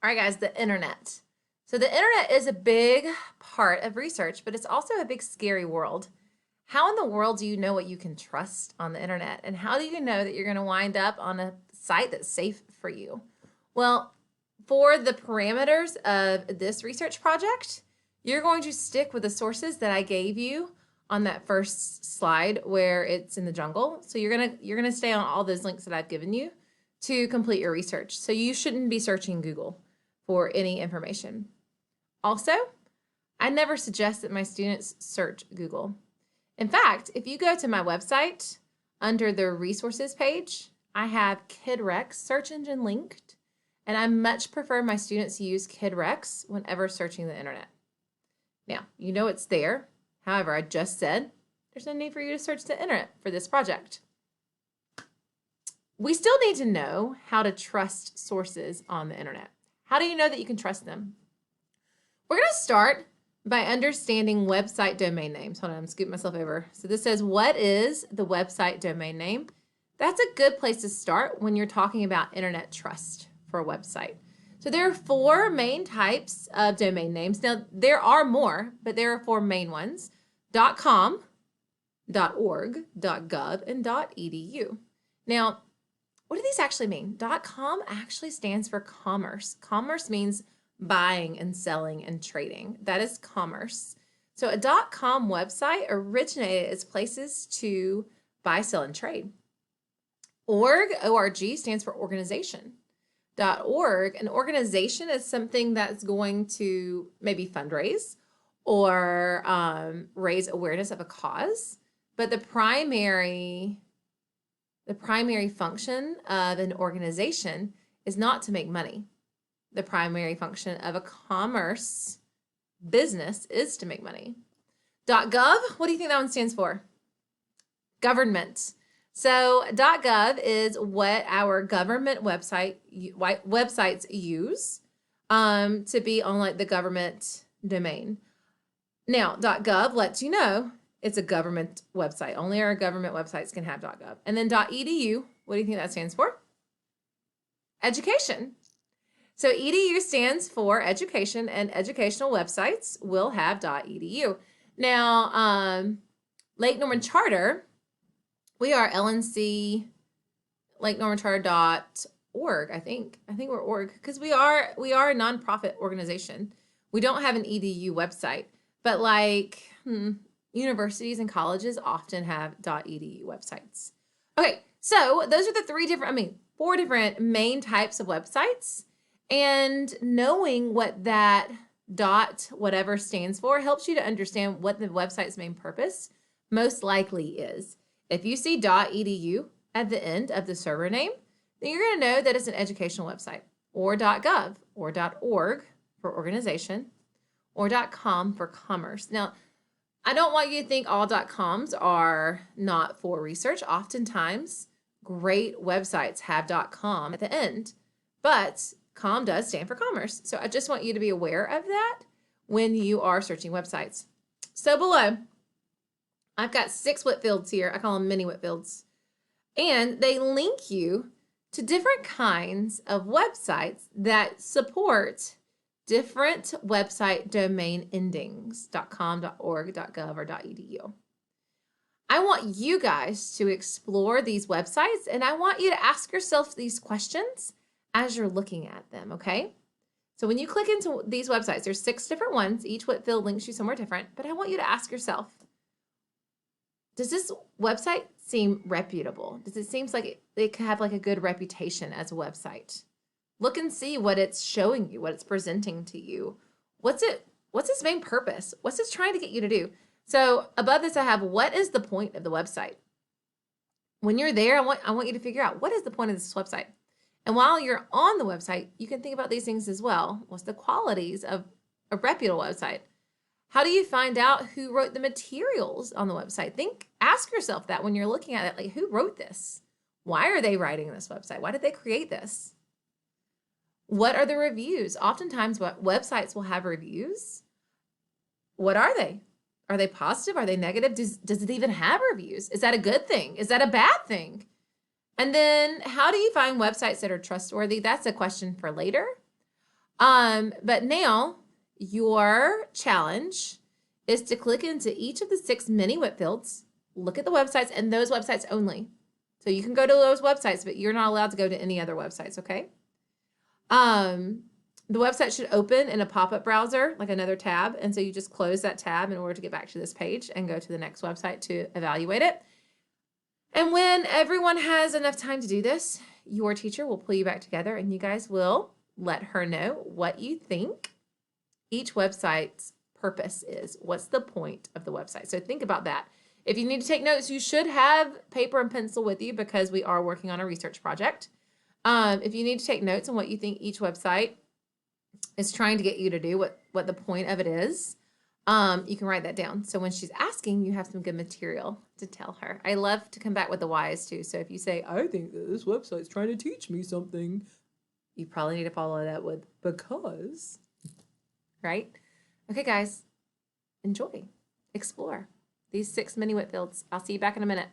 All right, guys, the internet. So the internet is a big part of research, but it's also a big scary world. How in the world do you know what you can trust on the internet? And how do you know that you're going to wind up on a site that's safe for you? Well, for the parameters of this research project, you're going to stick with the sources that I gave you on that first slide where it's in the jungle. So you're gonna stay on all those links that I've given you to complete your research. So you shouldn't be searching Google for any information. Also, I never suggest that my students search Google. In fact, if you go to my website under the resources page, I have KidRex search engine linked, and I much prefer my students use KidRex whenever searching the internet. Now, you know it's there. However, I just said there's no need for you to search the internet for this project. We still need to know how to trust sources on the internet. How do you know that you can trust them? We're going to start by understanding website domain names. Hold on, I'm scooting myself over. So this says, what is the website domain name? That's a good place to start when you're talking about internet trust for a website. So there are four main types of domain names. Now, there are more, but there are four main ones: .com, .org, .gov, and .edu. Now, what do these actually mean? .com actually stands for commerce. Commerce means buying and selling and trading. That is commerce. So a .com website originated as places to buy, sell, and trade. Org, O-R-G, stands for organization. .org, an organization is something that's going to maybe fundraise or raise awareness of a cause. But the primary function of an organization is not to make money. The primary function of a commerce business is to make money. .gov, what do you think that one stands for? Government. So .gov is what our government websites use to be on like the government domain. Now, .gov lets you know it's a government website. Only our government websites can have .gov. And then .edu, what do you think that stands for? Education. So EDU stands for education, and educational websites will have .edu. Now, Lake Norman Charter, we are LNC lakenormancharter.org, I think. I think we're org because we are a nonprofit organization. We don't have an EDU website, but like universities and colleges often have .edu websites. Okay, so those are the four different main types of websites. And knowing what that whatever stands for helps you to understand what the website's main purpose most likely is. If you see .edu at the end of the server name, then you're going to know that it's an educational website, or .gov, or .org for organization, or .com for commerce. Now, I don't want you to think all .coms are not for research. Oftentimes, great websites have .com at the end, but com does stand for commerce. So I just want you to be aware of that when you are searching websites. So below, I've got 6 Whitfields here. I call them mini Whitfields. And they link you to different kinds of websites that support different website domain endings, .com, .org, .gov, or .edu. I want you guys to explore these websites, and I want you to ask yourself these questions as you're looking at them, okay? So when you click into these websites, there's 6 different ones. Each Whitfield links you somewhere different, but I want you to ask yourself, does this website seem reputable? Does it seem like it could have like a good reputation as a website? Look and see what it's showing you, what it's presenting to you. What's its main purpose? What's it trying to get you to do? So above this, I have, what is the point of the website? When you're there, I want you to figure out, what is the point of this website? And while you're on the website, you can think about these things as well. What's the qualities of a reputable website? How do you find out who wrote the materials on the website? Ask yourself that when you're looking at it, like, who wrote this? Why are they writing this website? Why did they create this? What are the reviews? Oftentimes, websites will have reviews. What are they? Are they positive? Are they negative? Does it even have reviews? Is that a good thing? Is that a bad thing? And then how do you find websites that are trustworthy? That's a question for later. But now your challenge is to click into each of the 6 mini WIP fields, look at the websites and those websites only. So you can go to those websites, but you're not allowed to go to any other websites, okay? The website should open in a pop-up browser, like another tab. And so you just close that tab in order to get back to this page and go to the next website to evaluate it. And when everyone has enough time to do this, your teacher will pull you back together and you guys will let her know what you think each website's purpose is. What's the point of the website? So think about that. If you need to take notes, you should have paper and pencil with you because we are working on a research project. If you need to take notes on what you think each website is trying to get you to do, what the point of it is, you can write that down. So when she's asking, you have some good material to tell her. I love to come back with the whys too. So if you say, I think that this website's trying to teach me something, you probably need to follow that with because, right? Okay, guys, enjoy, explore these 6 mini WIP fields. I'll see you back in a minute.